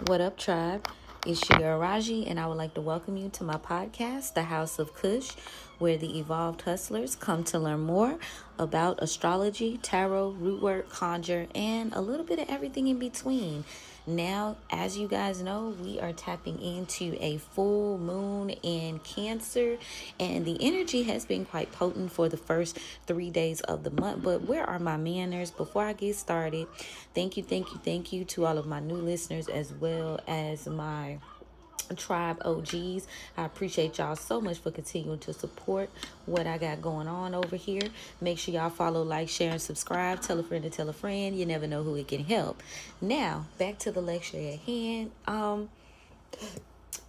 What up, tribe? It's Raji, and I would like to welcome you to my podcast, The House of Cush, where the evolved hustlers come to learn more about astrology, tarot, rootwork, conjure, and a little bit of everything in between. Now, as you guys know, we are tapping into a full moon in Cancer, and the energy has been quite potent for the first 3 days of the month. But where are my manners? Before I get started, thank you to all of my new listeners as well as my tribe OGs. I appreciate y'all so much for continuing to support what I got going on over here. Make sure y'all follow, like, share, and subscribe. Tell a friend to tell a friend. You never know who it can help. Now, back to the lecture at hand.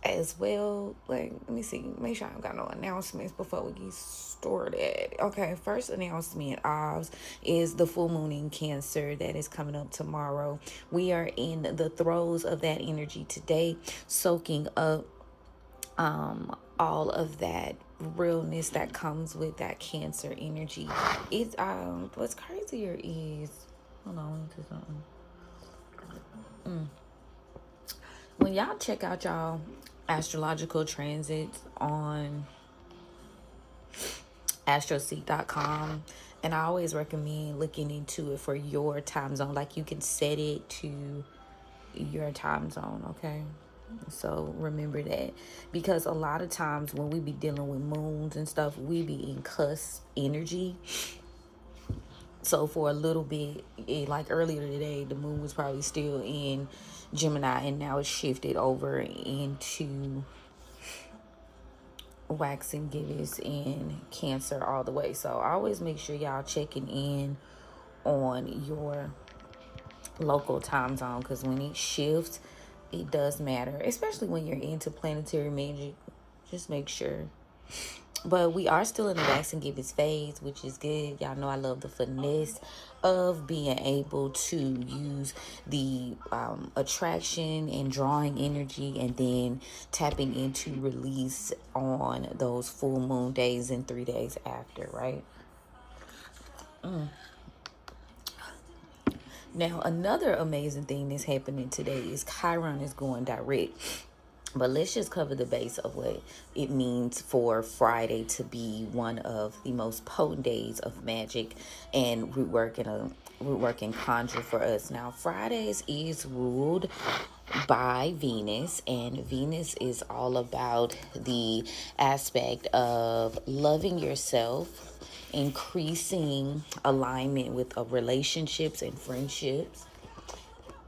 As well, like, let me see, make sure I don't got no announcements before we get started. Okay, first announcement is the full moon in Cancer that is coming up tomorrow. We are in the throes of that energy today, soaking up all of that realness that comes with that Cancer energy. It's what's crazier is, hold on, let me do something. When y'all check out y'all astrological transits on astroseek.com, and I always recommend looking into it for your time zone. Like, you can set it to your time zone, okay? So remember that, because a lot of times when we be dealing with moons and stuff, we be in cusp energy. So for a little bit, like earlier today, the moon was probably still in Gemini, and now it's shifted over into waxing gibbous in Cancer all the way. So always make sure y'all checking in on your local time zone, because when it shifts, it does matter, especially when you're into planetary magic. Just make sure. But we are still in the waxing gibbous phase, which is good. Y'all know I love the finesse of being able to use the attraction and drawing energy, and then tapping into release on those full moon days and 3 days after, right? Now, another amazing thing that's happening today is Chiron is going direct. But let's just cover the base of what it means for Friday to be one of the most potent days of magic and rootwork and conjure for us. Now, Fridays is ruled by Venus, and Venus is all about the aspect of loving yourself, increasing alignment with relationships and friendships,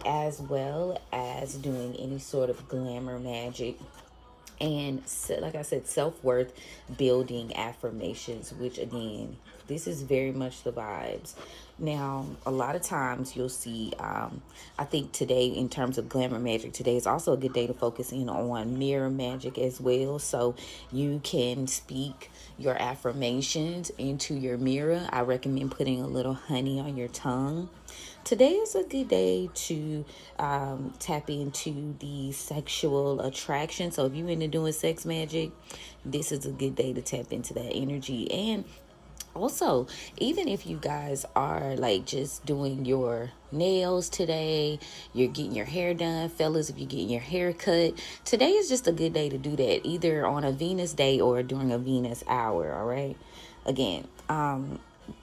as well as doing any sort of glamour magic, and, like I said, self-worth building affirmations, which, again, this is very much the vibes. Now, a lot of times you'll see, I think today, in terms of glamour magic, today is also a good day to focus in on mirror magic as well. So you can speak your affirmations into your mirror. I recommend putting a little honey on your tongue. Today is a good day to tap into the sexual attraction. So if you're into doing sex magic, this is a good day to tap into that energy. And also, even if you guys are like just doing your nails today, you're getting your hair done, fellas, if you're getting your hair cut, today is just a good day to do that, either on a Venus day or during a Venus hour, all right? Again,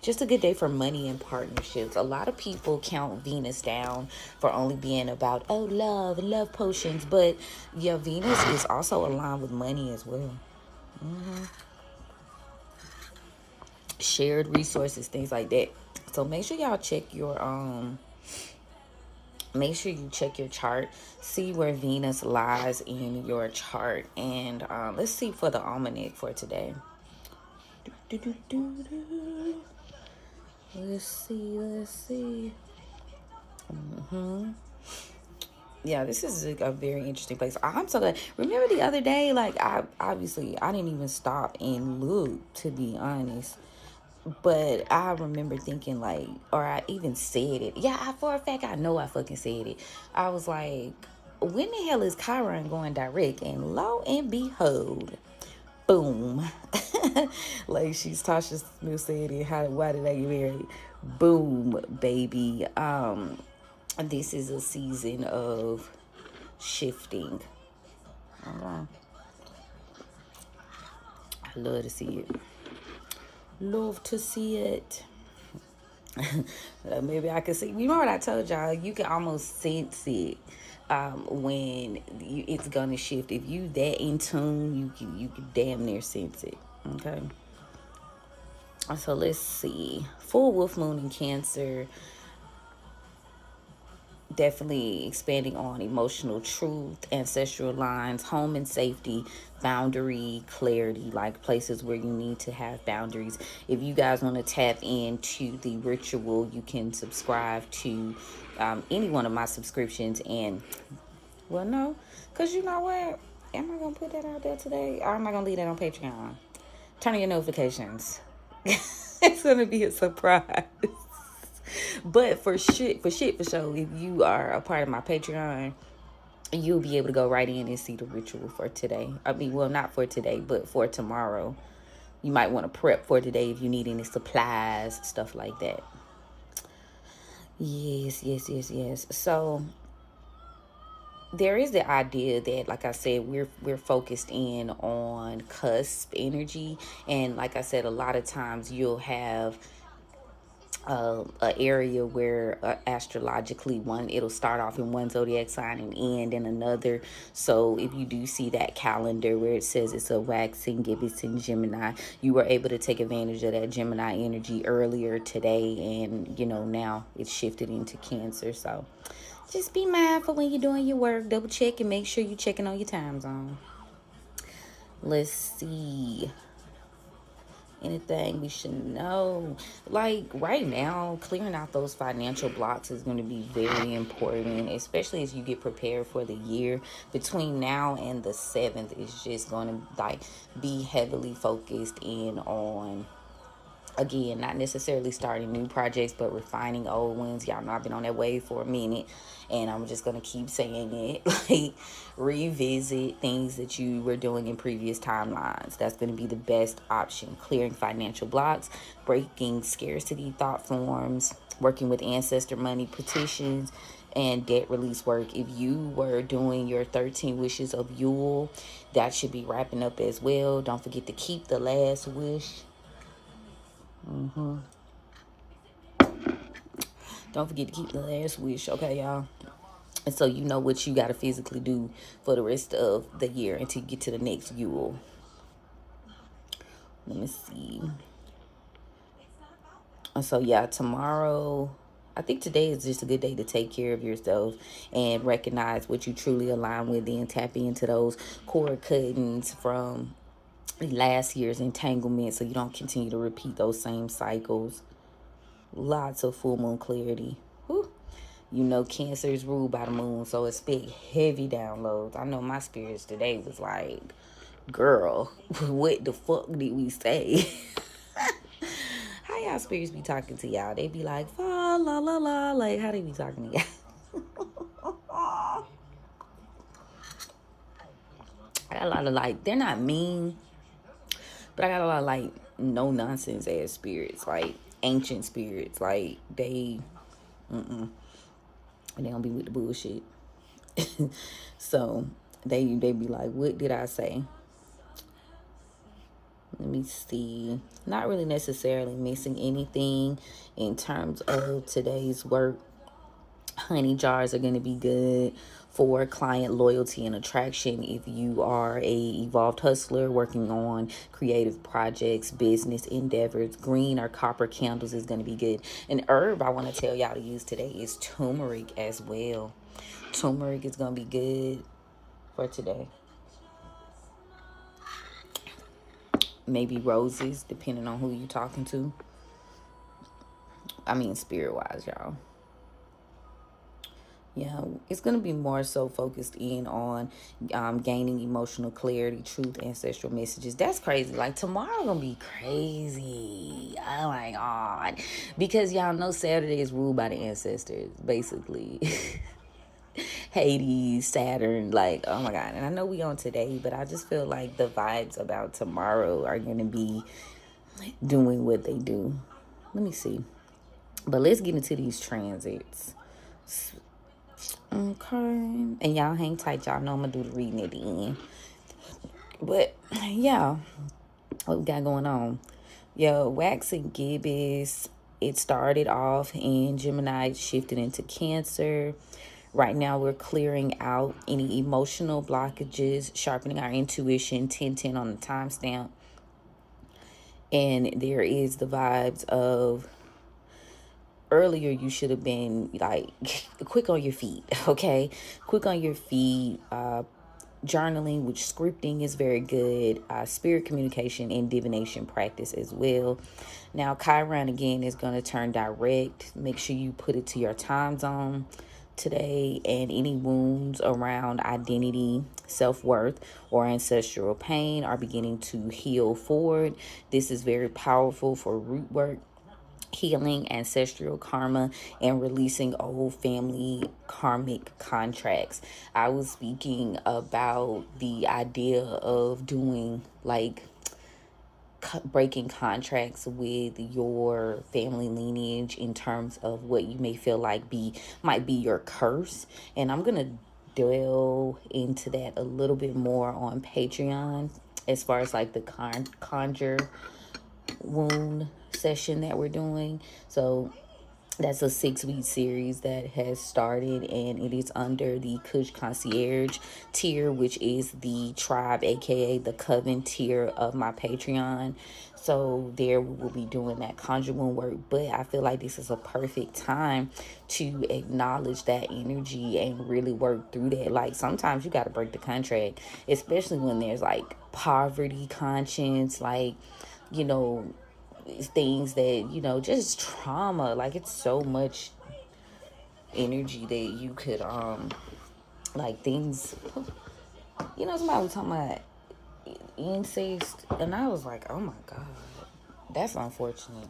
just a good day for money and partnerships. A lot of people count Venus down for only being about, oh, love potions, but yeah, Venus is also aligned with money as well. Shared resources, things like that. So make sure y'all check your make sure you check your chart, see where Venus lies in your chart, and let's see for the almanac for today. Let's see. Yeah, this is a very interesting place. I'm so glad. Remember the other day, like, I didn't even stop and look, to be honest. But I remember thinking, like, or I even said it. Yeah, for a fact, I know I fucking said it. I was like, when the hell is Chiron going direct? And lo and behold, boom. Like she's Tasha Smith said it. Why did I get married? Boom, baby. This is a season of shifting. Okay. I love to see it. Love to see it. Maybe I can see. You know what I told y'all? You can almost sense it when it's gonna shift. If you that in tune, you can damn near sense it. Okay. So let's see. Full wolf moon in Cancer. Definitely expanding on emotional truth, ancestral lines, home and safety, boundary, clarity, like places where you need to have boundaries. If you guys want to tap into the ritual, you can subscribe to any one of my subscriptions. And, well, no, because you know what? Am I going to put that out there today? Or am I going to leave that on Patreon? Turn on your notifications. It's going to be a surprise. But for sure, if you are a part of my Patreon, you'll be able to go right in and see the ritual for today. I mean, well, not for today, but for tomorrow. You might want to prep for today if you need any supplies, stuff like that. Yes. So there is the idea that, like I said, we're focused in on cusp energy, and like I said, a lot of times you'll have an area where astrologically it'll start off in one zodiac sign and end in another. So if you do see that calendar where it says it's a waxing gibbous Gemini, you were able to take advantage of that Gemini energy earlier today, and now it's shifted into Cancer. So just be mindful when you're doing your work. Double check and make sure you're checking on your time zone. Let's see. Anything we should know? Like right now, clearing out those financial blocks is going to be very important, especially as you get prepared for the year. Between now and the 7th is just going to be heavily focused in on, again, not necessarily starting new projects, but refining old ones. Y'all know I've been on that wave for a minute, and I'm just going to keep saying it. Like, revisit things that you were doing in previous timelines. That's going to be the best option. Clearing financial blocks, breaking scarcity thought forms, working with ancestor money petitions, and debt release work. If you were doing your 13 wishes of Yule, that should be wrapping up as well. Don't forget to keep the last wish. Don't forget to keep the last wish, okay, y'all? And so you know what you got to physically do for the rest of the year until you get to the next Yule. Let me see. And so, yeah, tomorrow, I think today is just a good day to take care of yourself and recognize what you truly align with, and tap into those cord cuttings from last year's entanglement so you don't continue to repeat those same cycles. Lots of full moon clarity. Whew. Cancer is ruled by the moon, so expect heavy downloads. I know my spirits today was like, girl, what the fuck did we say? How y'all spirits be talking to y'all? They be like, fa la la la. Like, how they be talking to y'all? I got a lot of they're not mean, but I got a lot of no nonsense ass spirits, like ancient spirits. Like they don't be with the bullshit. So they be like, what did I say? Let me see. Not really necessarily missing anything in terms of today's work. Honey jars are going to be good for client loyalty and attraction. If you are a evolved hustler working on creative projects, business endeavors, green or copper candles is going to be good. An herb I want to tell y'all to use today is turmeric as well. Turmeric is going to be good for today. Maybe roses, depending on who you're talking to. I mean, spirit-wise, y'all. Yeah, it's going to be more so focused in on gaining emotional clarity, truth, ancestral messages. That's crazy. Like, tomorrow going to be crazy. Oh, my God. Because y'all know Saturday is ruled by the ancestors, basically. Hades, Saturn, oh my God. And I know we on today, but I just feel like the vibes about tomorrow are going to be doing what they do. Let me see. But let's get into these transits. Okay. And y'all hang tight. Y'all know I'm going to do the reading at the end. But, yeah. What we got going on? Yo, Wax and Gibbous. It started off in Gemini, shifted into Cancer. Right now, we're clearing out any emotional blockages, sharpening our intuition, 10-10 on the timestamp. And there is the vibes of earlier you should have been like quick on your feet, okay? Quick on your feet. Journaling, which scripting is very good. Spirit communication and divination practice as well. Now, Chiron again is going to turn direct. Make sure you put it to your time zone today, and any wounds around identity, self-worth, or ancestral pain are beginning to heal forward. This is very powerful for root work, healing ancestral karma, and releasing old family karmic contracts. I was speaking about the idea of doing like breaking contracts with your family lineage in terms of what you may feel like might be your curse, and I'm gonna delve into that a little bit more on Patreon as far as like the conjure wound session that we're doing. So that's a 6-week series that has started, and it is under the Cush Concierge tier, which is the tribe, aka the coven tier of my Patreon. So there we will be doing that conjure wound work, but I feel like this is a perfect time to acknowledge that energy and really work through that. Like sometimes you got to break the contract, especially when there's like poverty conscience, like, you know, things that, you know, just trauma. Like it's so much energy that you could like things, you know, somebody was talking about incest, and I was like, oh my god, that's unfortunate.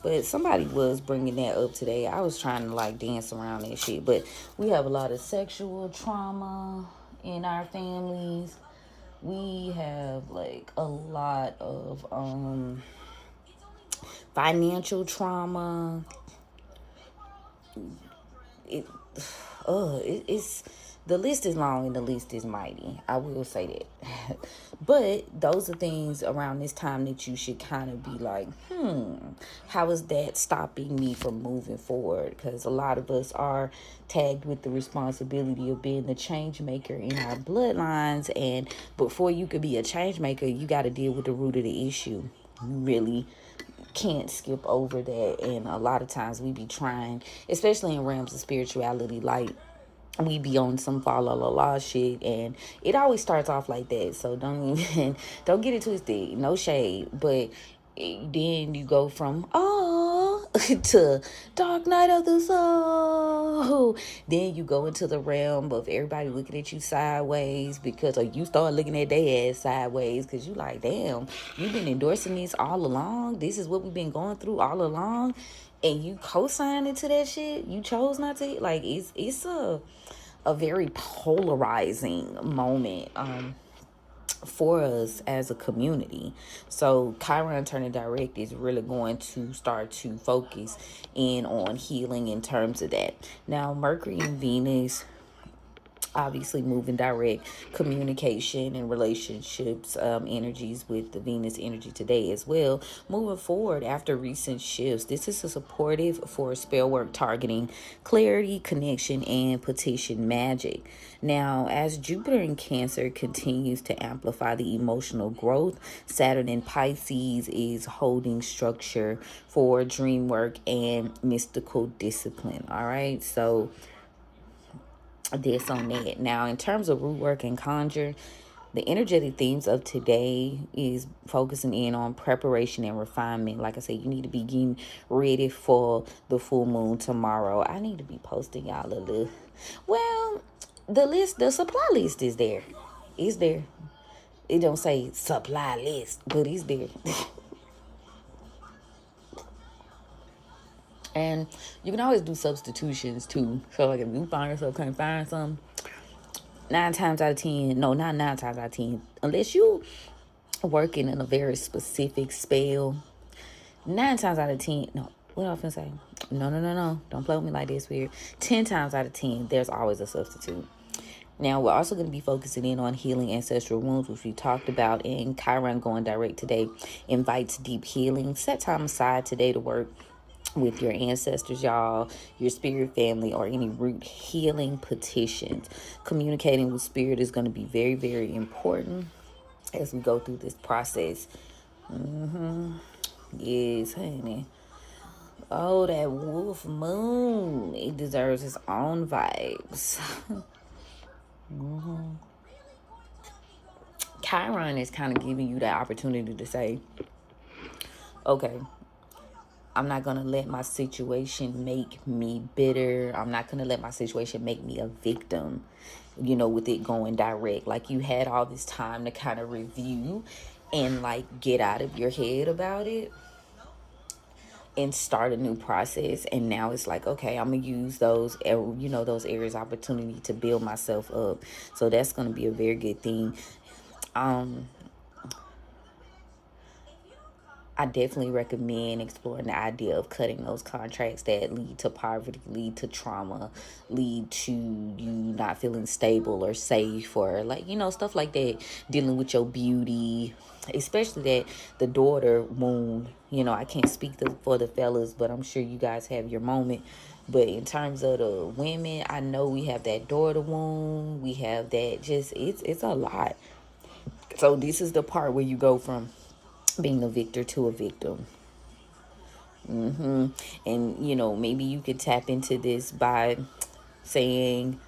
But somebody was bringing that up today. I was trying to like dance around that shit, but we have a lot of sexual trauma in our families. We have like a lot of financial trauma. It's the list is long and the list is mighty. I will say that. But those are things around this time that you should kind of be like, how is that stopping me from moving forward? Because a lot of us are tagged with the responsibility of being the change maker in our bloodlines. And before you could be a change maker, you got to deal with the root of the issue. You really can't skip over that. And a lot of times we be trying, especially in realms of spirituality, like we be on some fa la la la shit, and it always starts off like that. So don't even don't get it twisted, no shade, but then you go from to dark night of the soul. Then you go into the realm of everybody looking at you sideways, because, or you start looking at their ass sideways, because you like, damn, you've been endorsing this all along. This is what we've been going through all along, and you co-signed into that shit. You chose not to. Like it's a very polarizing moment for us as a community. So Chiron turning direct is really going to start to focus in on healing in terms of that. Now Mercury and Venus obviously moving direct, communication and relationships energies with the Venus energy today as well. Moving forward after recent shifts, this is a supportive for spell work targeting clarity, connection, and petition magic. Now, as Jupiter in Cancer continues to amplify the emotional growth, Saturn in Pisces is holding structure for dream work and mystical discipline. All right, so this on that. Now, in terms of root work and conjure, the energetic themes of today is focusing in on preparation and refinement. Like I said, you need to be getting ready for the full moon tomorrow. I need to be posting y'all a little. Well, the supply list is there. It's there. It don't say supply list, but it's there. And you can always do substitutions too. So like if you find yourself can't find something, 9 times out of 10, no, not 9 times out of 10, unless you working in a very specific spell, 9 times out of 10, no, what I often say? No. Don't play with me like this, weird. 10 times out of 10, there's always a substitute. Now, we're also going to be focusing in on healing ancestral wounds, which we talked about, and Chiron going direct today invites deep healing. Set time aside today to work with your ancestors, y'all, your spirit family, or any root healing petitions. Communicating with spirit is going to be very, very important as we go through this process. Yes, honey. Oh, that wolf moon. It deserves its own vibes. Chiron is kind of giving you that opportunity to say, okay, I'm not going to let my situation make me bitter. I'm not going to let my situation make me a victim, with it going direct. Like, you had all this time to kind of review and, like, get out of your head about it and start a new process. And now it's like, okay, I'm gonna use those areas of opportunity to build myself up. So that's gonna be a very good thing. I definitely recommend exploring the idea of cutting those contracts that lead to poverty, lead to trauma, lead to you not feeling stable or safe, or stuff like that, dealing with your beauty, especially that the daughter wound. I can't speak for the fellas, but I'm sure you guys have your moment. But in terms of the women, I know we have that daughter wound. We have that, it's a lot. So this is the part where you go from being a victor to a victim. And maybe you could tap into this by saying,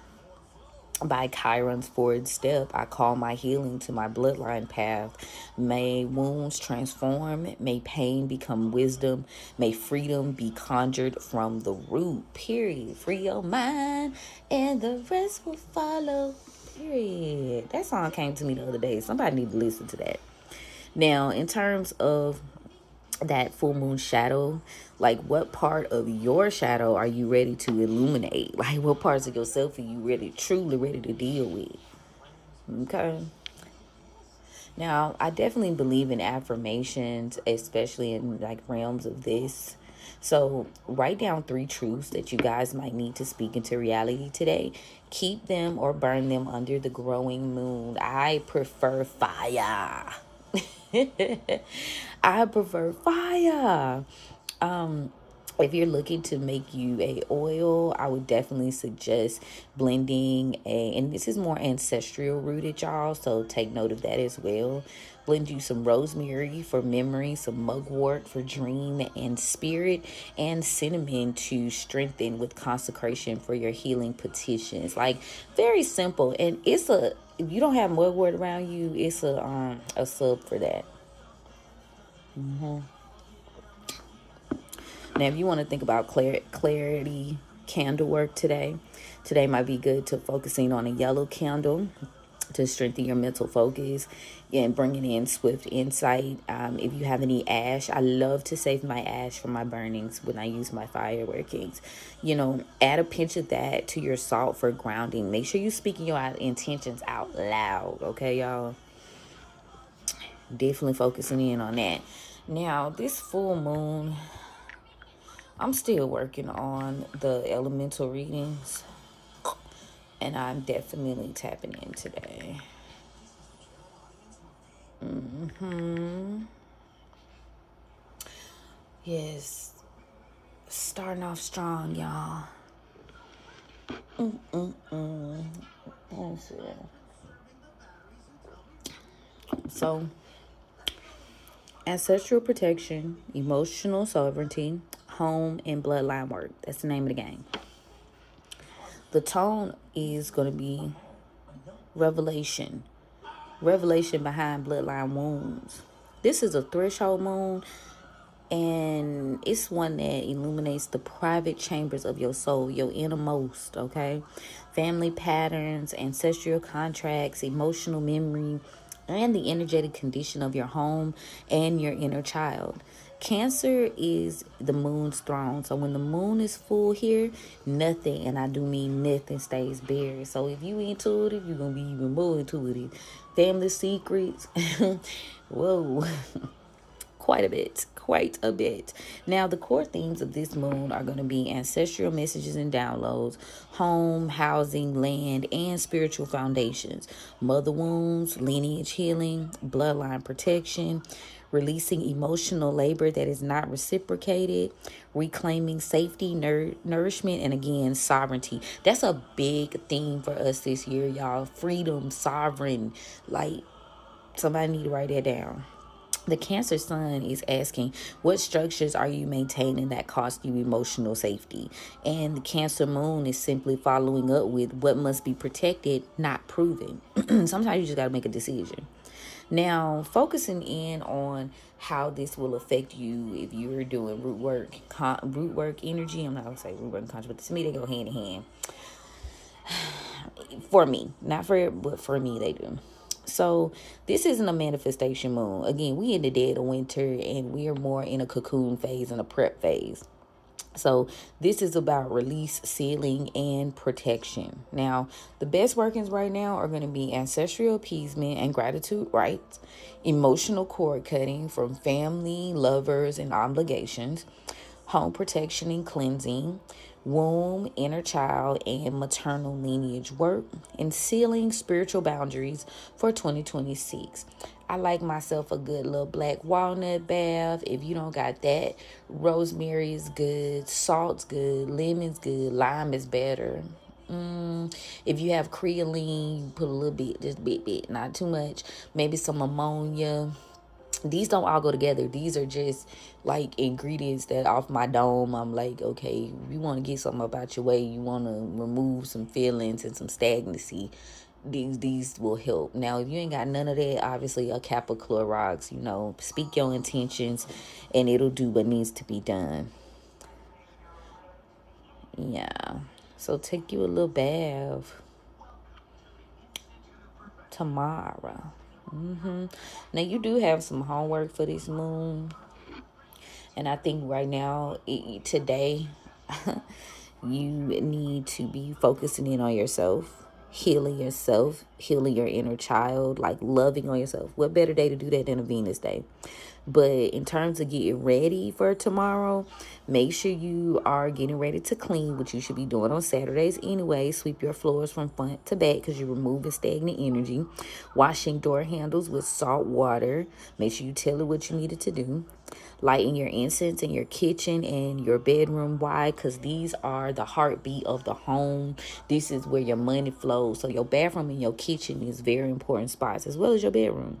by Chiron's forward step, I call my healing to my bloodline path. May wounds transform, may pain become wisdom, may freedom be conjured from the root, period. Free your mind and the rest will follow, period. That song came to me the other day. Somebody need to listen to that. Now, in terms of that full moon shadow, like, what part of your shadow are you ready to illuminate? Like, what parts of yourself are you truly ready to deal with? Okay. Now, I definitely believe in affirmations, especially in like realms of this. So write down 3 truths that you guys might need to speak into reality today. Keep them or burn them under the growing moon. I prefer fire. I prefer fire. If you're looking to make you a oil, I would definitely suggest blending and this is more ancestral rooted, y'all, so take note of that as well. Blend you some rosemary for memory, some mugwort for dream and spirit, and cinnamon to strengthen with consecration for your healing petitions. Like, very simple. And if you don't have mugwort around you, it's a sub for that. Now, if you want to think about clarity candle work today might be good to focusing on a yellow candle to strengthen your mental focus and bringing in swift insight. If you have any ash, I love to save my ash for my burnings when I use my fireworkings. Add a pinch of that to your salt for grounding. Make sure you're speaking your intentions out loud, okay, y'all? Definitely focusing in on that. Now, this full moon, I'm still working on the elemental readings, and I'm definitely tapping in today. Yes, starting off strong, y'all. Let's see. So, ancestral protection, emotional sovereignty, home, and bloodline work. That's the name of the game. The tone is going to be revelation. Revelation behind bloodline wounds. This is a threshold moon, and it's one that illuminates the private chambers of your soul, your innermost, okay? Family patterns, ancestral contracts, emotional memory, and the energetic condition of your home and your inner child. Cancer is the moon's throne. So when the moon is full here, nothing, and I do mean nothing, stays bare. So if you intuitive, you're going to be even more intuitive. Family secrets. Whoa. quite a bit, quite a bit. Now, the core themes of this moon are going to be ancestral messages and downloads, home, housing, land, and spiritual foundations, mother wounds, lineage healing, bloodline protection, releasing emotional labor that is not reciprocated, reclaiming safety, nourishment, and again, sovereignty. That's a big theme for us this year, y'all. Freedom, sovereign, like, somebody need to write that down. The Cancer Sun is asking, what structures are you maintaining that cost you emotional safety? And the Cancer Moon is simply following up with what must be protected, not proven. Sometimes you just got to make a decision. Now, focusing in on how this will affect you if you're doing root work energy. I'm not going to say root work and conjure, but to me, they go hand in hand. For me, not for it, but for me, they do. So this isn't a manifestation moon. Again, we in the dead of winter and we are more in a cocoon phase and a prep phase. So this is about release, sealing, and protection. Now, the best workings right now are going to be ancestral appeasement and gratitude rites, emotional cord cutting from family, lovers, and obligations, home protection and cleansing, womb, inner child, and maternal lineage work, and sealing spiritual boundaries for 2026. I like myself a good little black walnut bath. If you don't got that, rosemary is good, salt's good, lemon's good, lime is better. If you have creoline, put a little bit, just bit, not too much. Maybe some ammonia. These don't all go together. These are just like ingredients that off my dome, I'm like, okay, you want to get something about your way, you want to remove some feelings and some stagnancy, these will help. Now, if you ain't got none of that, obviously a cap of Clorox, speak your intentions and it'll do what needs to be done. Yeah. So take you a little bath tomorrow. Now, you do have some homework for this moon. And I think right now, today, you need to be focusing in on yourself, healing your inner child, like loving on yourself. What better day to do that than a Venus day? But in terms of getting ready for tomorrow, make sure you are getting ready to clean, which you should be doing on Saturdays anyway. Sweep your floors from front to back because you're removing stagnant energy. Washing door handles with salt water. Make sure you tell it what you needed to do. Lighting your incense in your kitchen and your bedroom. Why? Because these are the heartbeat of the home. This is where your money flows. So your bathroom and your kitchen is very important spots, as well as your bedroom.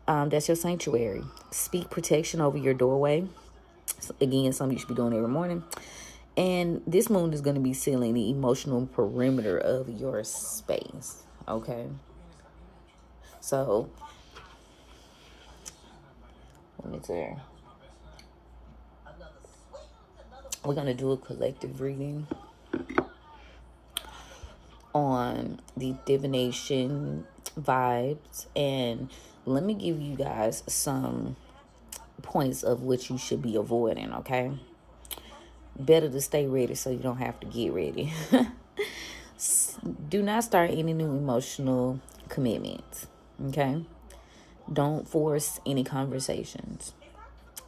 That's your sanctuary. Speak protection over your doorway. So again, something you should be doing every morning. And this moon is going to be sealing the emotional perimeter of your space. Okay. So, let me tell. We're going to do a collective reading on the divination vibes. And let me give you guys some points of which you should be avoiding, okay? Better to stay ready so you don't have to get ready. Do not start any new emotional commitments, okay? Don't force any conversations.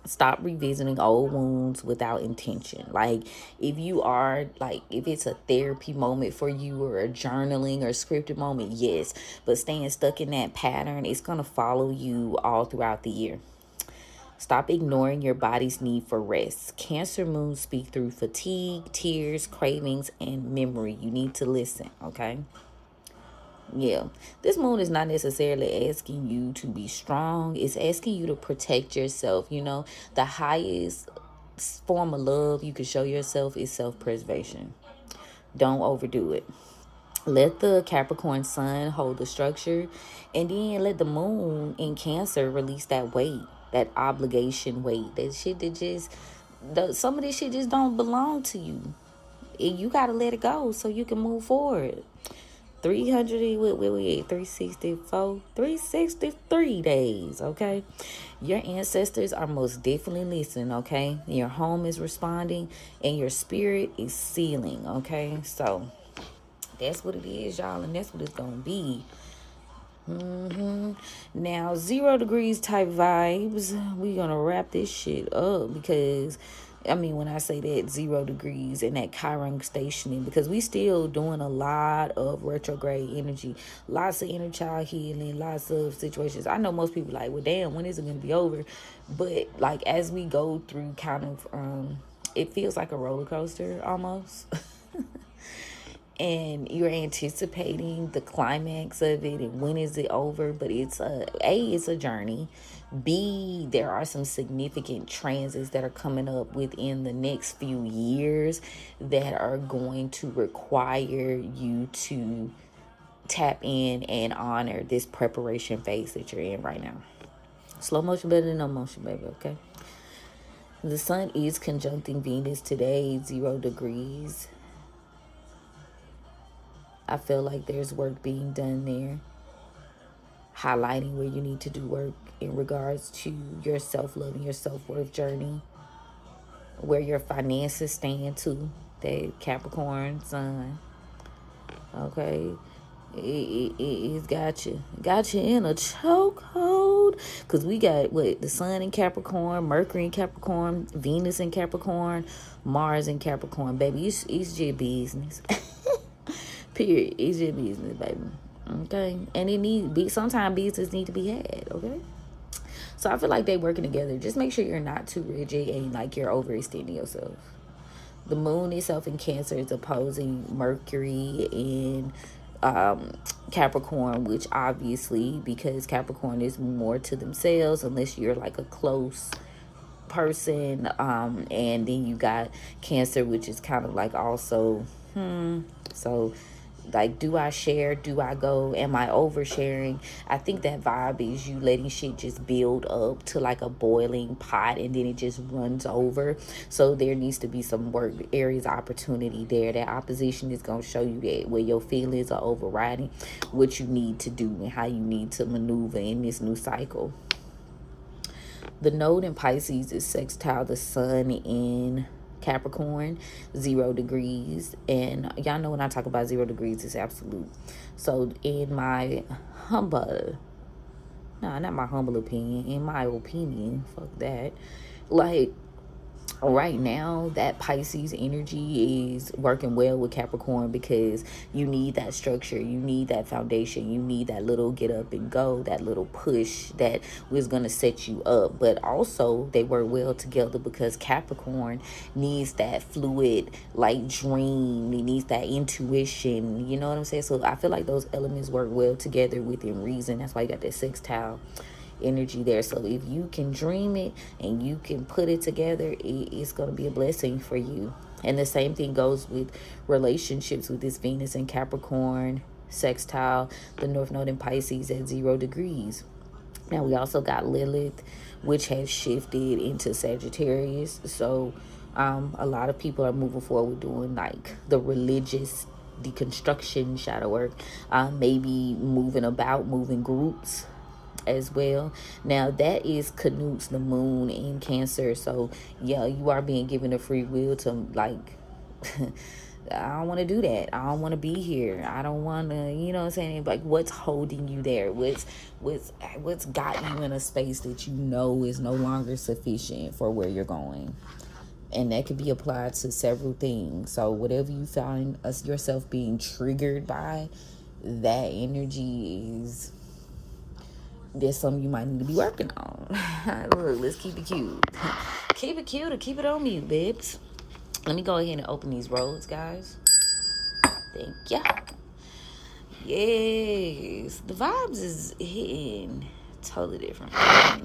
Stop revisiting old wounds without intention. Like, if it's a therapy moment for you or a journaling or scripted moment, yes. But staying stuck in that pattern, it's going to follow you all throughout the year. Stop ignoring your body's need for rest. Cancer moons speak through fatigue, tears, cravings, and memory. You need to listen, okay? Yeah, this moon is not necessarily asking you to be strong. It's asking you to protect yourself. The highest form of love you can show yourself is self-preservation. Don't overdo it. Let the Capricorn sun hold the structure, and then let the moon in Cancer release that weight, that obligation weight, that shit some of this shit just don't belong to you. And you got to let it go so you can move forward. 363 days, okay? Your ancestors are most definitely listening, okay? Your home is responding and your spirit is sealing, okay? So that's what it is, y'all, and that's what it's gonna be. Now, 0 degrees type vibes. We're going to wrap this shit up because, I mean, when I say that 0 degrees and that Chiron stationing, because we still doing a lot of retrograde energy, lots of inner child healing, lots of situations. I know most people like, well, damn, when is it going to be over? But, like, as we go through kind of, it feels like a roller coaster almost. And you're anticipating the climax of it and when is it over, but it's a journey. B, there are some significant transits that are coming up within the next few years that are going to require you to tap in and honor this preparation phase that you're in right now. Slow motion better than no motion, baby, okay? The sun is conjuncting Venus today, 0 degrees. I feel like there's work being done there, highlighting where you need to do work in regards to your self-love and your self-worth journey, where your finances stand too, that Capricorn sun, okay? It's got you in a chokehold, because we got the sun in Capricorn, Mercury in Capricorn, Venus in Capricorn, Mars in Capricorn, baby. It's your business. Period. It's your business, baby. Okay? And sometimes business need to be had, okay? So I feel like they working together. Just make sure you're not too rigid and like you're overextending yourself. The moon itself in Cancer is opposing Mercury in Capricorn, which obviously, because Capricorn is more to themselves, unless you're like a close person, and then you got Cancer, which is kind of like also so like, do I share? Do I go? Am I oversharing? I think that vibe is you letting shit just build up to like a boiling pot and then it just runs over. So there needs to be some work areas of opportunity there. That opposition is going to show you that where your feelings are overriding what you need to do and how you need to maneuver in this new cycle. The node in Pisces is sextile the sun in Capricorn, 0 degrees. And y'all know when I talk about 0 degrees, it's absolute. So in my humble, not my humble opinion, in my opinion, fuck that, like, right now that Pisces energy is working well with Capricorn, because you need that structure, you need that foundation, you need that little get up and go, that little push that was going to set you up. But also they work well together because Capricorn needs that fluid like dream, it needs that intuition, you know what I'm saying? So I feel like those elements work well together within reason. That's why you got that sextile energy there. So if you can dream it and you can put it together, it's going to be a blessing for you. And the same thing goes with relationships with this Venus and Capricorn sextile the North Node in Pisces at 0 degrees. Now we also got Lilith, which has shifted into Sagittarius. So a lot of people are moving forward doing like the religious deconstruction shadow work, maybe moving groups as well. Now that is Canute's the moon in Cancer. So yeah, you are being given a free will to like I don't want to do that. I don't want to be here. I don't want to, you know what I'm saying? Like, what's holding you there? What's got you in a space that you know is no longer sufficient for where you're going? And that could be applied to several things. So whatever you find yourself being triggered by, that energy is, there's something you might need to be working on. Look, let's keep it cute. Keep it cute or keep it on mute, babes. Let me go ahead and open these roads, guys. Thank ya. Yes. The vibes is hitting totally different. I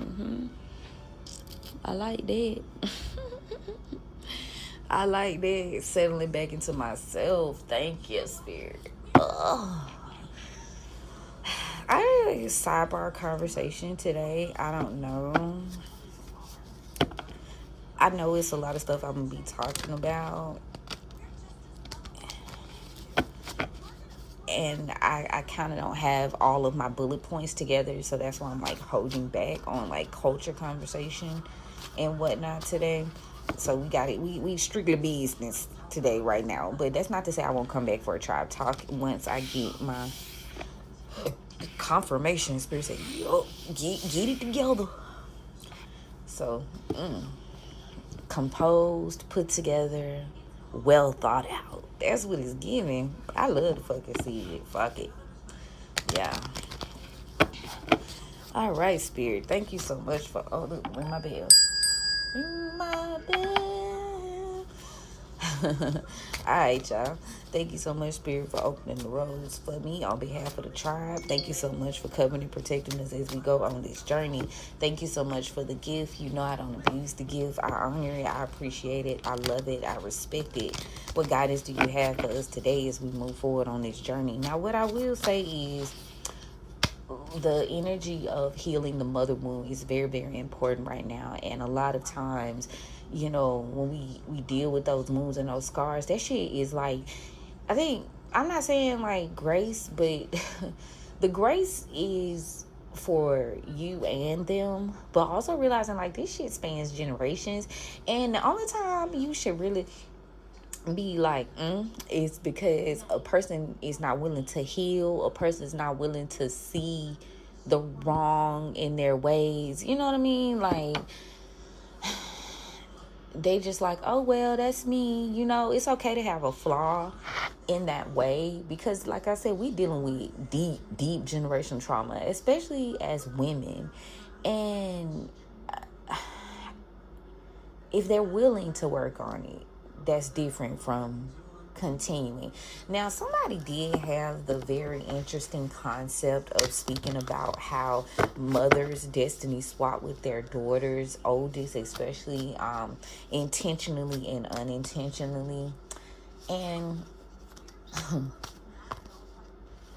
like that. I like that. Settling back into myself. Thank you, Spirit. Ugh. I had a sidebar conversation today. I don't know. I know it's a lot of stuff I'm going to be talking about. And I kind of don't have all of my bullet points together. So that's why I'm like holding back on like culture conversation and whatnot today. So we got it. We strictly business today right now. But that's not to say I won't come back for a tribe talk once I get my confirmation. Spirit said, yo, get it together. So, composed, put together, well thought out. That's what it's giving. I love to fucking see it. Fuck it. Yeah. All right, Spirit. Thank you so much for... Oh, look, ring my bell. Ring my bell. All right, y'all. Thank you so much, Spirit, for opening the roads for me on behalf of the tribe. Thank you so much for covering and protecting us as we go on this journey. Thank you so much for the gift. You know I don't abuse the gift. I honor it. I appreciate it. I love it. I respect it. What guidance do you have for us today as we move forward on this journey? Now, what I will say is the energy of healing the mother wound is very, very important right now. And a lot of times, you know, when we deal with those wounds and those scars, that shit is like, I think, I'm not saying like grace, but the grace is for you and them, but also realizing like this shit spans generations. And the only time you should really be like is because a person is not willing to heal, a person is not willing to see the wrong in their ways, you know what I mean? Like, they just like, oh well, that's me, you know. It's okay to have a flaw in that way, because like I said, we dealing with deep generational trauma, especially as women. And if they're willing to work on it, that's different from continuing. Now, somebody did have the very interesting concept of speaking about how mothers destiny swap with their daughters, oldest especially, intentionally and unintentionally. And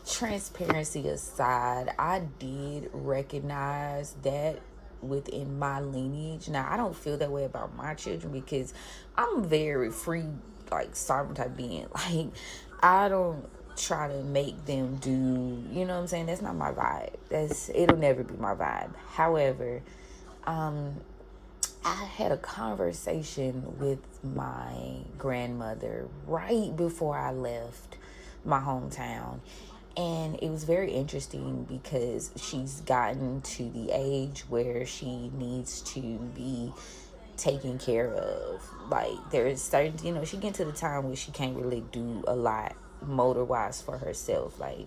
transparency aside, I did recognize that within my lineage. Now, I don't feel that way about my children because I'm very free, like sovereign type being. Like, I don't try to make them do, you know what I'm saying? That's not my vibe. It'll never be my vibe. However, I had a conversation with my grandmother right before I left my hometown. And it was very interesting because she's gotten to the age where she needs to be taken care of. Like, there's certain, you know, she get to the time where she can't really do a lot motor wise for herself. Like,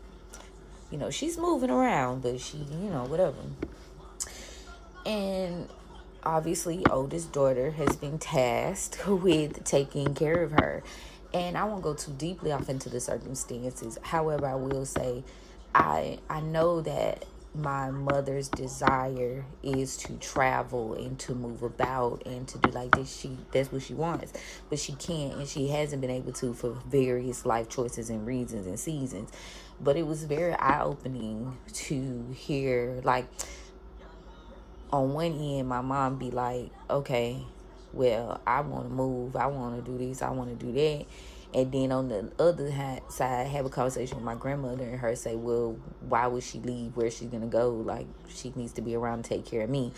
you know, she's moving around, but she, you know, whatever. And obviously, oldest daughter has been tasked with taking care of her. And I won't go too deeply off into the circumstances. However, I will say I know that my mother's desire is to travel and to move about and to do like this. That's what she wants. But she can't, and she hasn't been able to for various life choices and reasons and seasons. But it was very eye-opening to hear, like, on one end, my mom be like, okay, well, I want to move, I want to do this, I want to do that. And then on the other side, have a conversation with my grandmother and her say, well, why would she leave? Where she's going to go? Like, she needs to be around to take care of me.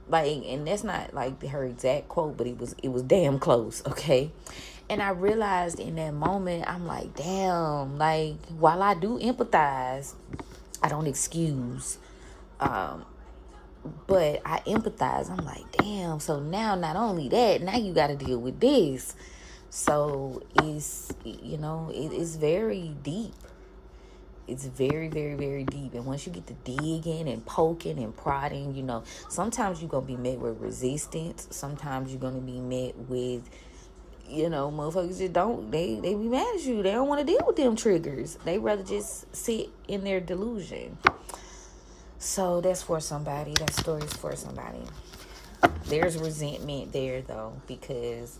Like, and that's not like her exact quote, but it was damn close, okay? And I realized in that moment, I'm like, damn, like, while I do empathize, I don't excuse, but I empathize. I'm like, damn, so now not only that, now you got to deal with this. So it's, you know, it's very deep. It's very, very, very deep. And once you get to digging and poking and prodding, you know, sometimes you're going to be met with resistance. Sometimes you're going to be met with, you know, motherfuckers just they be mad at you. They don't want to deal with them triggers. They rather just sit in their delusion. So that's for somebody. That story is for somebody. There's resentment there, though, because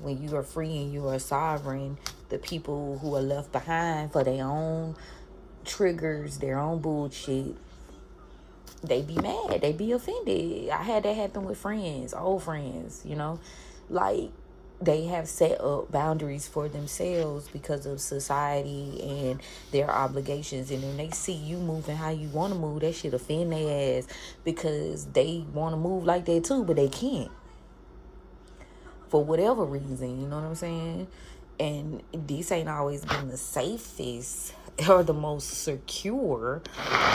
when you are free and you are sovereign, the people who are left behind for their own triggers, their own bullshit, they be mad. They be offended. I had that happen with friends, old friends, you know. Like, they have set up boundaries for themselves because of society and their obligations. And when they see you moving how you want to move, that shit offend their ass because they want to move like that too, but they can't. For whatever reason, you know what I'm saying? And this ain't always been the safest or the most secure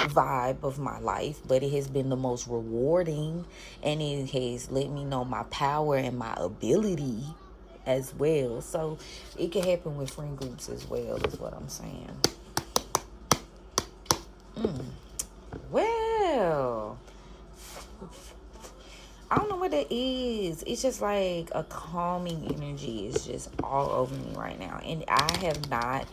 vibe of my life, but it has been the most rewarding, and it has let me know my power and my ability as well. So it can happen with friend groups as well, is what I'm saying. Well, I don't know what that is. It's just like a calming energy is just all over me right now. And I have not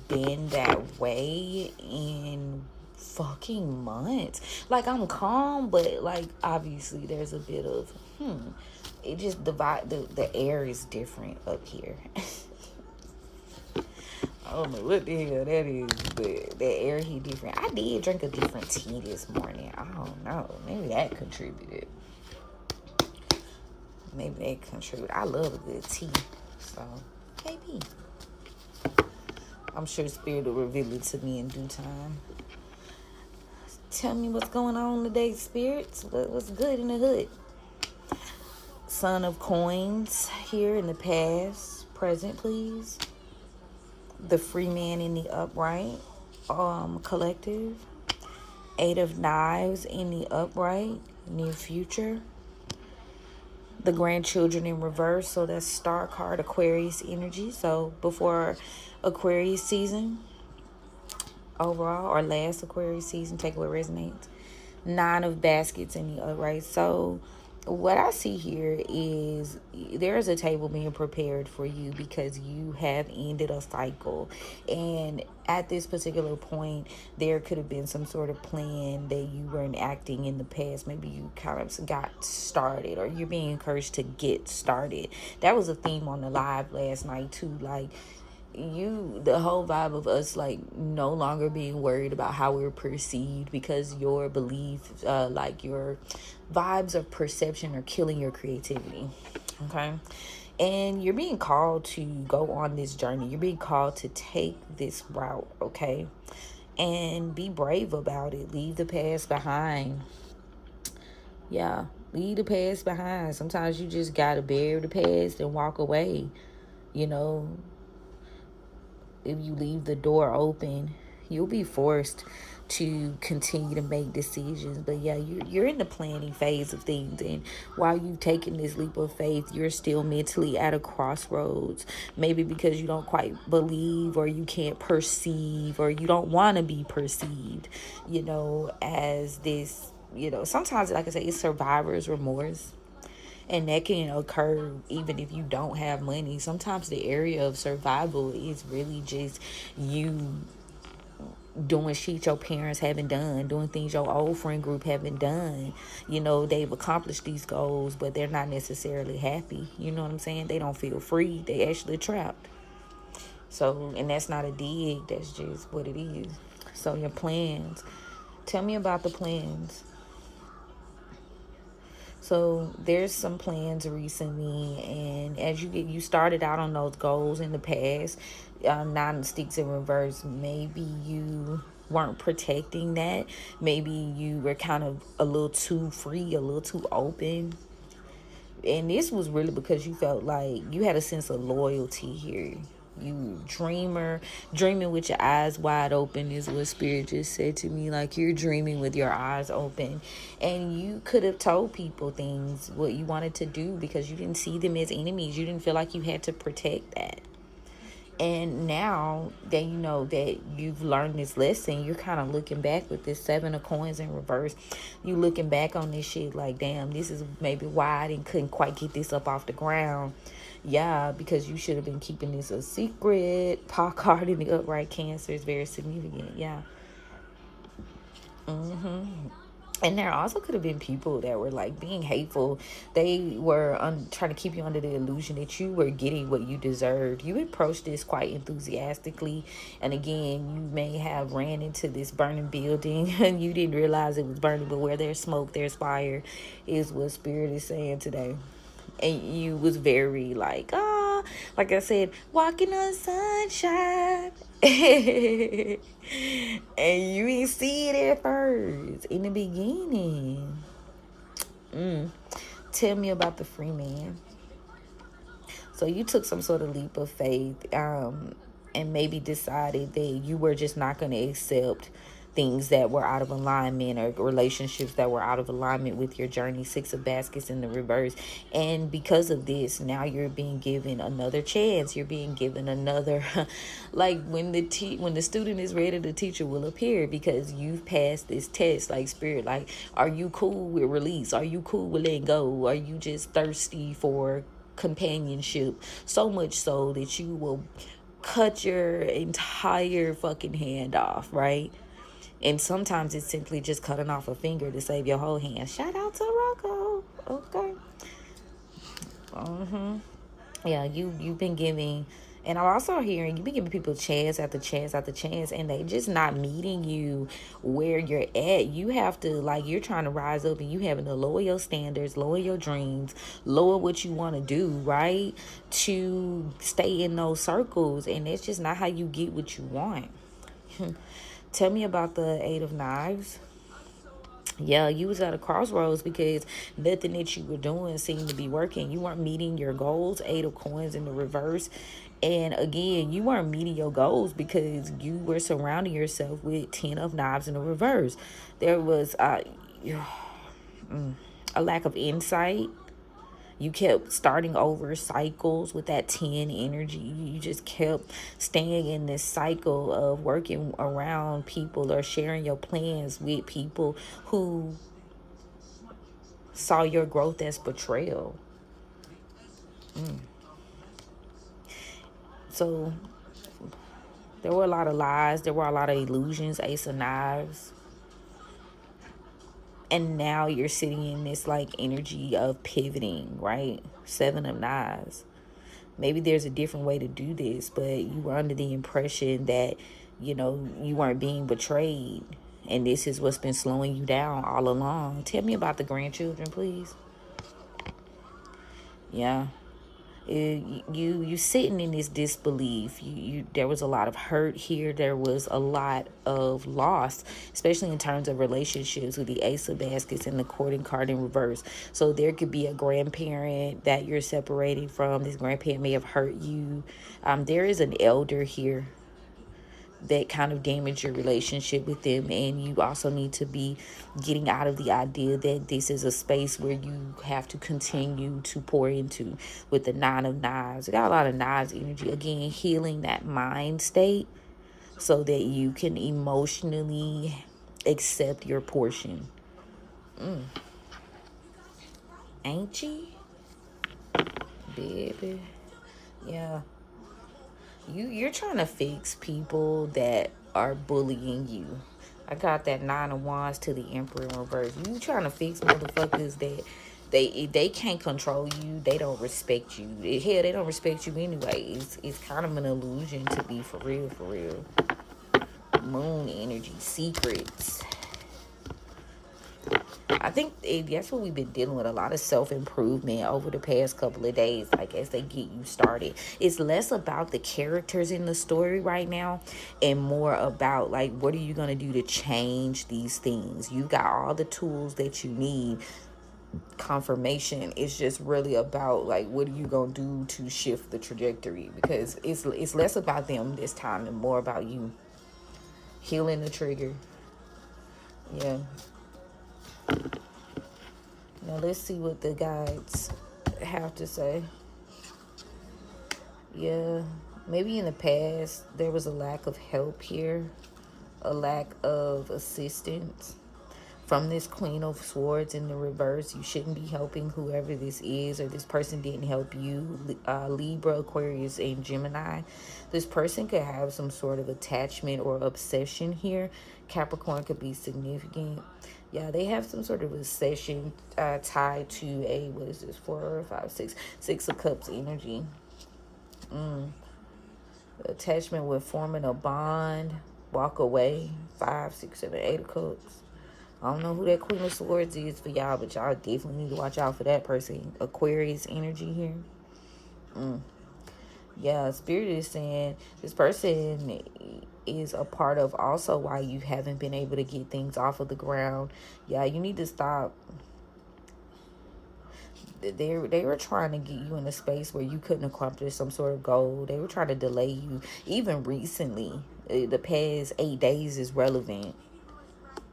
been that way in fucking months. Like, I'm calm, but like obviously there's a bit of it just the air is different up here. I don't know what the hell that is, but the air here different. I did drink a different tea this morning. I don't know. Maybe that contributed. I love a good tea. So, maybe. I'm sure Spirit will reveal it to me in due time. Tell me what's going on today, Spirits. What's good in the hood? Son of Coins here in the past. Present, please. The Free Man in the upright. Collective. 8 of Knives in the upright. Near future. The grandchildren in reverse, so that's star card Aquarius energy. So before Aquarius season overall, or last Aquarius season, take what resonates. 9 of Baskets in the upright. So what I see here is there's a table being prepared for you because you have ended a cycle, and at this particular point there could have been some sort of plan that you were enacting in the past. Maybe you kind of got started, or you're being encouraged to get started. That was a theme on the live last night too. Like, the whole vibe of us like no longer being worried about how we're perceived, because your belief, like your vibes of perception are killing your creativity. Okay. And you're being called to go on this journey. You're being called to take this route. Okay. And be brave about it. Leave the past behind. Yeah. Leave the past behind. Sometimes you just gotta bury the past and walk away. You know, if you leave the door open, you'll be forced to continue to make decisions. But yeah, you're in the planning phase of things, and while you've taken this leap of faith, you're still mentally at a crossroads. Maybe because you don't quite believe, or you can't perceive, or you don't want to be perceived, as this, sometimes, like I say, it's survivor's remorse. And that can occur even if you don't have money. Sometimes the area of survival is really just you doing shit your parents haven't done, doing things your old friend group haven't done. They've accomplished these goals, but they're not necessarily happy. You know what I'm saying? They don't feel free. They actually trapped. So, and that's not a dig. That's just what it is. So your plans. Tell me about the plans. So there's some plans recently, and as you started out on those goals in the past, 9 of Sticks in reverse, maybe you weren't protecting that. Maybe you were kind of a little too free, a little too open. And this was really because you felt like you had a sense of loyalty here. You dreaming with your eyes wide open is what Spirit just said to me. Like, you're dreaming with your eyes open, and you could have told people things, what you wanted to do, because you didn't see them as enemies. You didn't feel like you had to protect that. And now that you know that you've learned this lesson, you're kind of looking back with this 7 of Coins in reverse. You looking back on this shit like, damn, this is maybe why I couldn't quite get this up off the ground. Yeah, because you should have been keeping this a secret. Paw card in the upright, Cancer, is very significant. Yeah. And there also could have been people that were like being hateful. They were trying to keep you under the illusion that you were getting what you deserved. You approached this quite enthusiastically. And again, you may have ran into this burning building and you didn't realize it was burning. But where there's smoke, there's fire, is what Spirit is saying today. And you was very like I said, walking on sunshine. And you didn't see it at first in the beginning. Tell me about the Free Man. So you took some sort of leap of faith. and maybe decided that you were just not going to accept things that were out of alignment, or relationships that were out of alignment with your journey. Six of Baskets in the reverse. And because of this, now you're being given another chance. You're being given another like when the student is ready, the teacher will appear, because you've passed this test. Like, spirit, like, are you cool with release? Are you cool with letting go? Are you just thirsty for companionship, so much so that you will cut your entire fucking hand off, right? And sometimes it's simply just cutting off a finger to save your whole hand. Shout out to Rocco. Okay. Yeah, you've been giving, and I'm also hearing you've been giving people chance after chance after chance, and they just not meeting you where you're at. You have to, like, you're trying to rise up, and you having to lower your standards, lower your dreams, lower what you want to do, right? To stay in those circles, and that's just not how you get what you want. Tell me about the Eight of Knives. Yeah, you was at a crossroads because nothing that you were doing seemed to be working. You weren't meeting your goals. Eight of Coins in the reverse. And again, you weren't meeting your goals because you were surrounding yourself with 10 of Knives in the reverse. There was a lack of insight. You kept starting over cycles with that 10 energy. You just kept staying in this cycle of working around people or sharing your plans with people who saw your growth as betrayal. So there were a lot of lies. There were a lot of illusions. Ace of Knives. And now you're sitting in this like energy of pivoting, right? Seven of Knives. Maybe there's a different way to do this, but you were under the impression that, you weren't being betrayed. And this is what's been slowing you down all along. Tell me about the grandchildren, please. Yeah. You sitting in this disbelief. There was a lot of hurt here. There was a lot of loss, especially in terms of relationships, with the Ace of Baskets and the Courting card in reverse. So there could be a grandparent that you're separating from. This grandparent may have hurt you. There is an elder here that kind of damage your relationship with them, and you also need to be getting out of the idea that this is a space where you have to continue to pour into. With the Nine of Knives, we got a lot of knives energy. Again, healing that mind state so that you can emotionally accept your portion. Ain't she, baby? Yeah. You're trying to fix people that are bullying you. I got that Nine of Wands to the Emperor in reverse. You trying to fix motherfuckers that they can't control you. They don't respect you. Hell, they don't respect you anyway. It's kind of an illusion, to be for real, for real. Moon energy, secrets. I think that's what we've been dealing with, a lot of self-improvement over the past couple of days, like as they get you started. It's less about the characters in the story right now and more about, like, what are you going to do to change these things? You got all the tools that you need. Confirmation is just really about, like, what are you going to do to shift the trajectory? Because it's less about them this time and more about you healing the trigger. Yeah. Now let's see what the guides have to say. Yeah, maybe in the past there was a lack of help here, a lack of assistance from this Queen of Swords in the reverse. You shouldn't be helping whoever this is, or this person didn't help you. Libra, Aquarius, and Gemini. This person could have some sort of attachment or obsession here. Capricorn could be significant. Yeah, they have some sort of obsession tied to a, what is this, 4, 5, 6, 6 of Cups energy. Attachment with forming a bond, walk away, 5, 6, 7, 8 of Cups. I don't know who that Queen of Swords is for y'all, but y'all definitely need to watch out for that person. Aquarius energy here. Yeah, Spirit is saying this person is a part of also why you haven't been able to get things off of the ground. Yeah, you need to stop. they were trying to get you in a space where you couldn't accomplish some sort of goal. They were trying to delay you. Even recently, the past 8 days is relevant.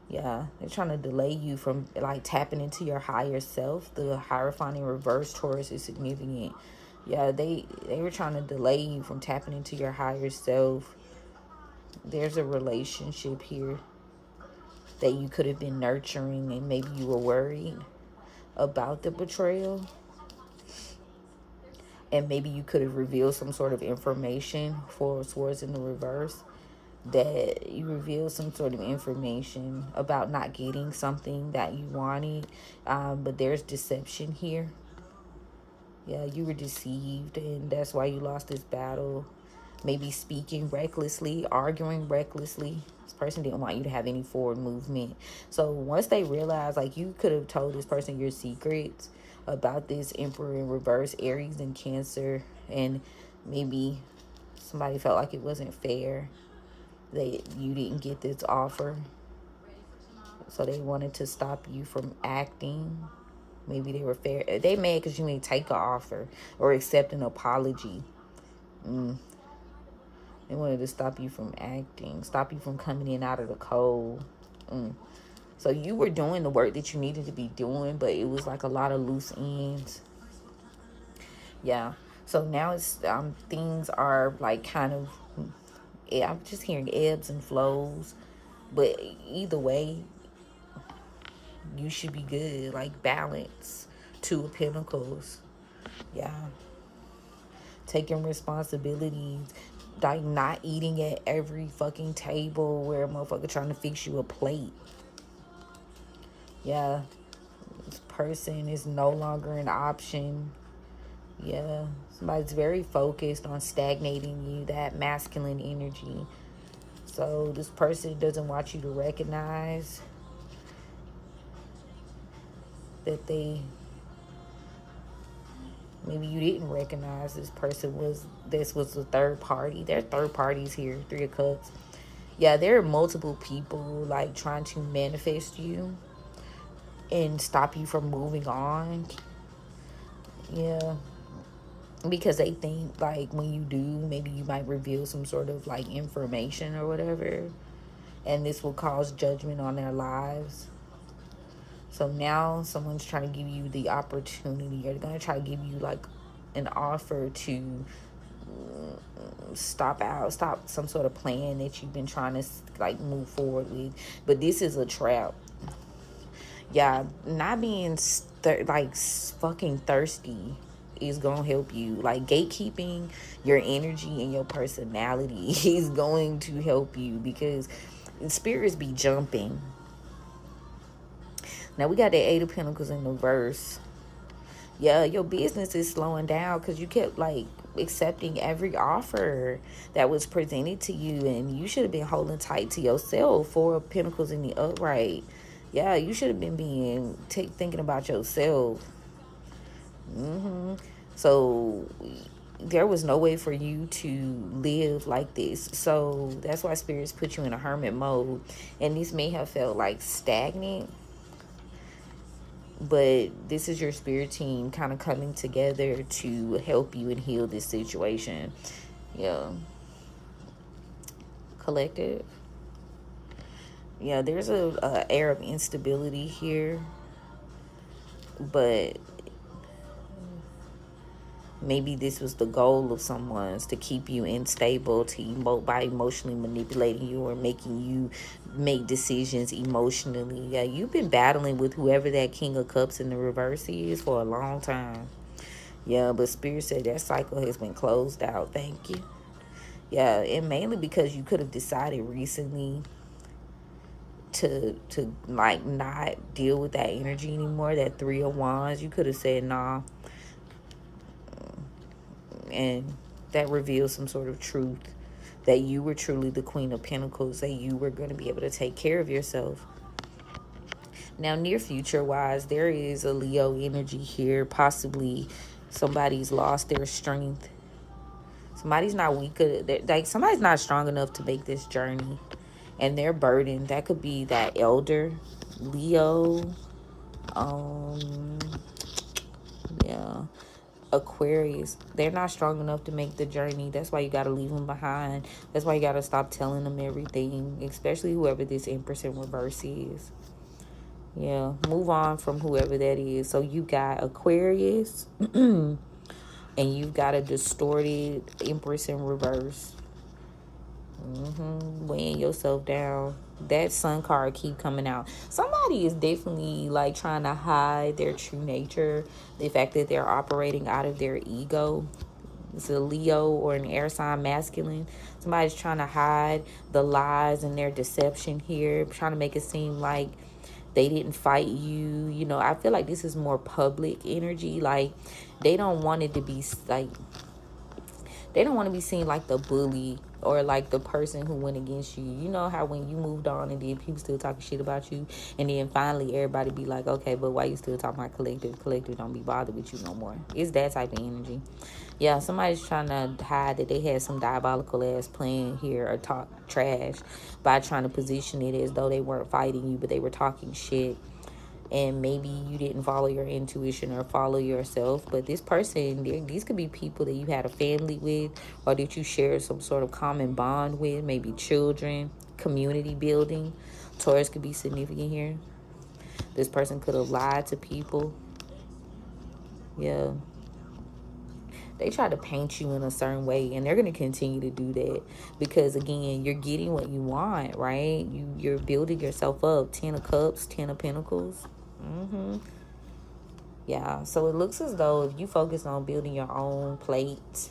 Yeah, they're trying to delay you from like tapping into your higher self. The Hierophant in reverse Taurus is significant. Yeah, they were trying to delay you from tapping into your higher self. There's a relationship here that you could have been nurturing, and maybe you were worried about the betrayal. And maybe you could have revealed some sort of information for swords in the reverse. That you reveal some sort of information about not getting something that you wanted, but there's deception here. Yeah, you were deceived, and that's why you lost this battle. Maybe speaking recklessly, arguing recklessly. This person didn't want you to have any forward movement. So once they realized, like, you could have told this person your secrets about this Emperor in reverse, Aries and Cancer, and maybe somebody felt like it wasn't fair that you didn't get this offer, so they wanted to stop you from acting. Maybe they were fair. They mad because you ain't take an offer or accept an apology. They wanted to stop you from acting, stop you from coming in out of the cold. So you were doing the work that you needed to be doing, but it was like a lot of loose ends. Yeah. So now it's things are like kind of, I'm just hearing ebbs and flows, but either way, you should be good. Like balance, 2 of Pentacles. Yeah. Taking responsibilities, like not eating at every fucking table where a motherfucker trying to fix you a plate. Yeah. This person is no longer an option. Yeah, somebody's very focused on stagnating you, that masculine energy. So this person doesn't want you to recognize that maybe you didn't recognize this was the third party. There are third parties here, 3 of Cups. Yeah, there are multiple people like trying to manifest you and stop you from moving on. Yeah. Because they think like when you do, maybe you might reveal some sort of like information or whatever, and this will cause judgment on their lives. So now someone's trying to give you the opportunity, or they're going to try to give you like an offer to stop some sort of plan that you've been trying to like move forward with. But this is a trap. Yeah, not being like fucking thirsty is gonna help you. Like gatekeeping your energy and your personality is going to help you, because spirits be jumping. Now we got the 8 of Pentacles in the reverse. Yeah, your business is slowing down because you kept like accepting every offer that was presented to you, and you should have been holding tight to yourself. 4 of Pentacles in the upright. Yeah, you should have been thinking about yourself. So there was no way for you to live like this. So that's why spirits put you in a hermit mode. And this may have felt like stagnant, but this is your spirit team kind of coming together to help you and heal this situation. Yeah. Collective. Yeah, there's a air of instability here, but maybe this was the goal of someone's, to keep you unstable, by emotionally manipulating you or making you make decisions emotionally. Yeah, you've been battling with whoever that King of Cups in the reverse is for a long time. Yeah, but Spirit said that cycle has been closed out. Thank you. Yeah, and mainly because you could have decided recently to like not deal with that energy anymore. That 3 of Wands, you could have said nah. And that reveals some sort of truth, that you were truly the Queen of Pentacles, that you were going to be able to take care of yourself. Now, near future wise, there is a Leo energy here. Possibly somebody's lost their strength. Somebody's not weak. Like somebody's not strong enough to make this journey, and they're burdened. That could be that elder Leo. Yeah. Aquarius, they're not strong enough to make the journey. That's why you got to leave them behind. That's why you got to stop telling them everything, especially whoever this Empress in reverse is. Yeah, move on from whoever that is. So you got Aquarius and you've got a distorted Empress in reverse. Weighing yourself down. That Sun card keep coming out. Somebody is definitely like trying to hide their true nature, the fact that they're operating out of their ego. It's a Leo or an air sign masculine. Somebody's trying to hide the lies and their deception here, trying to make it seem like they didn't fight you. You know, I feel like this is more public energy. Like they don't want it to be like, they don't want to be seen like the bully or like the person who went against you. You know how when you moved on and then people still talking shit about you, and then finally everybody be like, okay, but why you still talking about collective? Collective don't be bothered with you no more. It's that type of energy. Yeah, somebody's trying to hide that they had some diabolical ass plan here or talk trash by trying to position it as though they weren't fighting you, but they were talking shit. And maybe you didn't follow your intuition or follow yourself. But this person, these could be people that you had a family with, or that you share some sort of common bond with, maybe children, community building. Taurus could be significant here. This person could have lied to people. Yeah. They try to paint you in a certain way, and they're going to continue to do that because, again, you're getting what you want, right? You're building yourself up. 10 of Cups, 10 of Pentacles. Yeah, so it looks as though if you focus on building your own plate,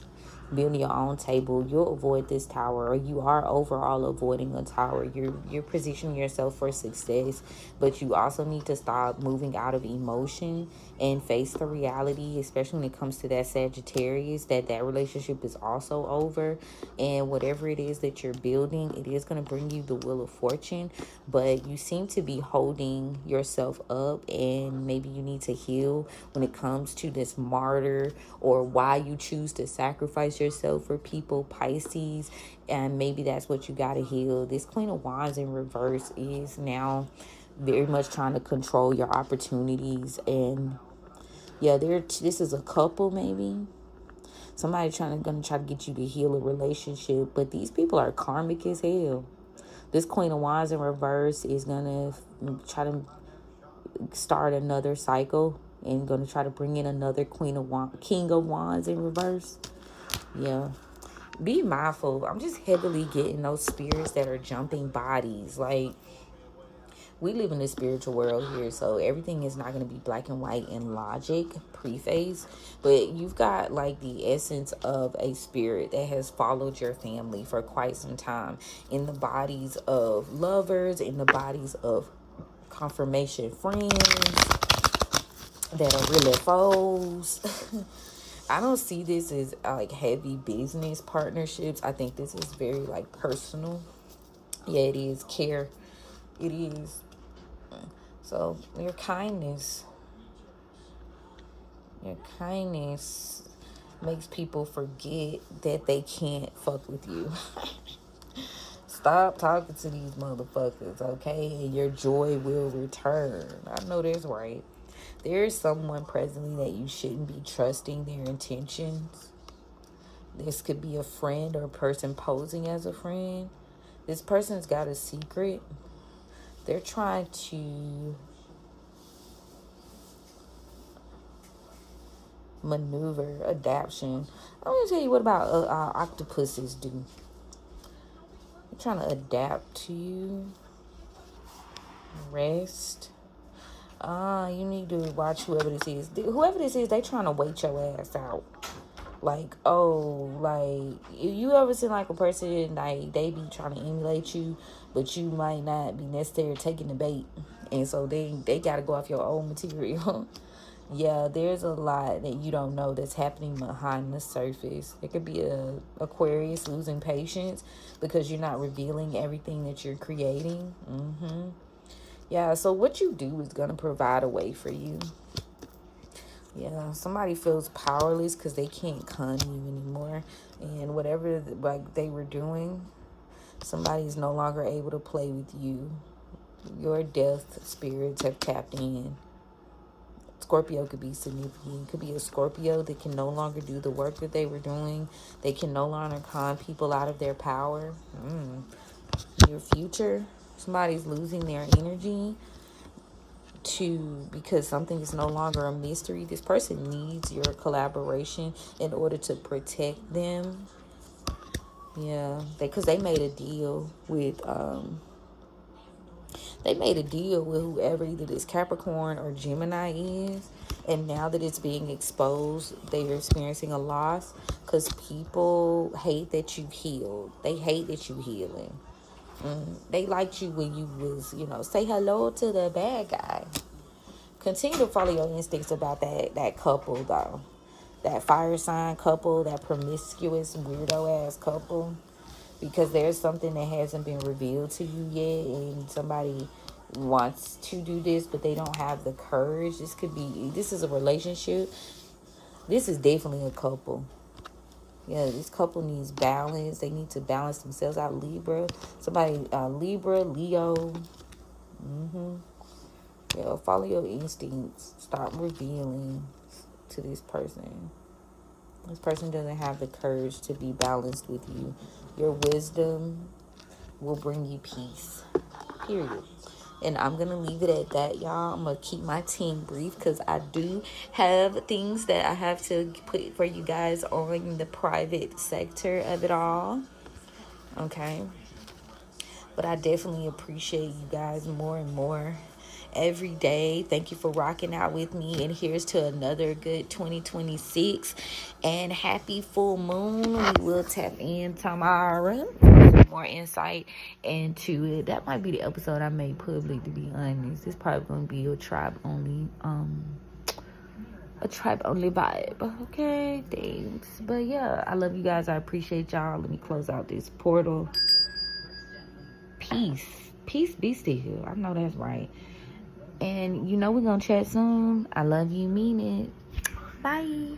building your own table, you'll avoid this tower, or you are overall avoiding a tower. You're positioning yourself for success, but you also need to stop moving out of emotion and face the reality, especially when it comes to that Sagittarius, that relationship is also over. And whatever it is that you're building, it is going to bring you the wheel of fortune, but you seem to be holding yourself up, and maybe you need to heal when it comes to this martyr or why you choose to sacrifice yourself for people, Pisces. And maybe that's what you got to heal. This Queen of Wands in reverse is now very much trying to control your opportunities. And yeah, this is a couple, maybe somebody gonna try to get you to heal a relationship, but these people are karmic as hell. This Queen of Wands in reverse is gonna try to start another cycle and gonna try to bring in another King of Wands in reverse. Yeah, be mindful. I'm just heavily getting those spirits that are jumping bodies. Like, we live in the spiritual world here, so everything is not going to be black and white and logic, preface, but you've got like the essence of a spirit that has followed your family for quite some time, in the bodies of lovers, in the bodies of confirmation friends that are really foes. I don't see this as like heavy business partnerships. I think this is very like personal. Yeah, it is care. It is. So your kindness makes people forget that they can't fuck with you. Stop talking to these motherfuckers, okay? And your joy will return. I know that's right. There is someone presently that you shouldn't be trusting their intentions. This could be a friend or a person posing as a friend. This person's got a secret. They're trying to maneuver, adaptation. I'm going to tell you what about octopuses do. They're trying to adapt to you. Rest. You need to watch whoever this is. Whoever this is, they trying to wait your ass out. Like, oh, like, you ever seen like a person, like, they be trying to emulate you, but you might not be necessarily taking the bait. And so they got to go off your own material. Yeah, there's a lot that you don't know that's happening behind the surface. It could be a Aquarius losing patience because you're not revealing everything that you're creating. Yeah, so what you do is going to provide a way for you. Yeah, somebody feels powerless because they can't con you anymore. And whatever like they were doing, somebody's no longer able to play with you. Your death spirits have tapped in. Scorpio could be significant. It could be a Scorpio that can no longer do the work that they were doing. They can no longer con people out of their power. Your future, somebody's losing their energy because something is no longer a mystery. This person needs your collaboration in order to protect them. Yeah, because they made a deal with whoever either this Capricorn or Gemini is, and now that it's being exposed, they're experiencing a loss because people hate that you healed. They hate that you healing. They liked you when you was, say hello to the bad guy. Continue to follow your instincts about that couple, though. That fire sign couple, that promiscuous, weirdo-ass couple. Because there's something that hasn't been revealed to you yet, and somebody wants to do this, but they don't have the courage. This is a relationship. This is definitely a couple. Yeah, this couple needs balance. They need to balance themselves out. Libra, Leo. Yeah, follow your instincts. Stop revealing to this person. This person doesn't have the courage to be balanced with you. Your wisdom will bring you peace. Period. And I'm going to leave it at that, y'all. I'm going to keep my team brief because I do have things that I have to put for you guys on the private sector of it all. Okay? But I definitely appreciate you guys more and more every day. Thank you for rocking out with me. And here's to another good 2026. And happy full moon. We will tap in tomorrow. More insight into it. That might be the episode I made public, to be honest. It's probably going to be a tribe only vibe. Okay, thanks. But yeah, I love you guys. I appreciate y'all. Let me close out this portal. Peace be still. I know that's right. And we're gonna chat soon. I love you, mean it. Bye.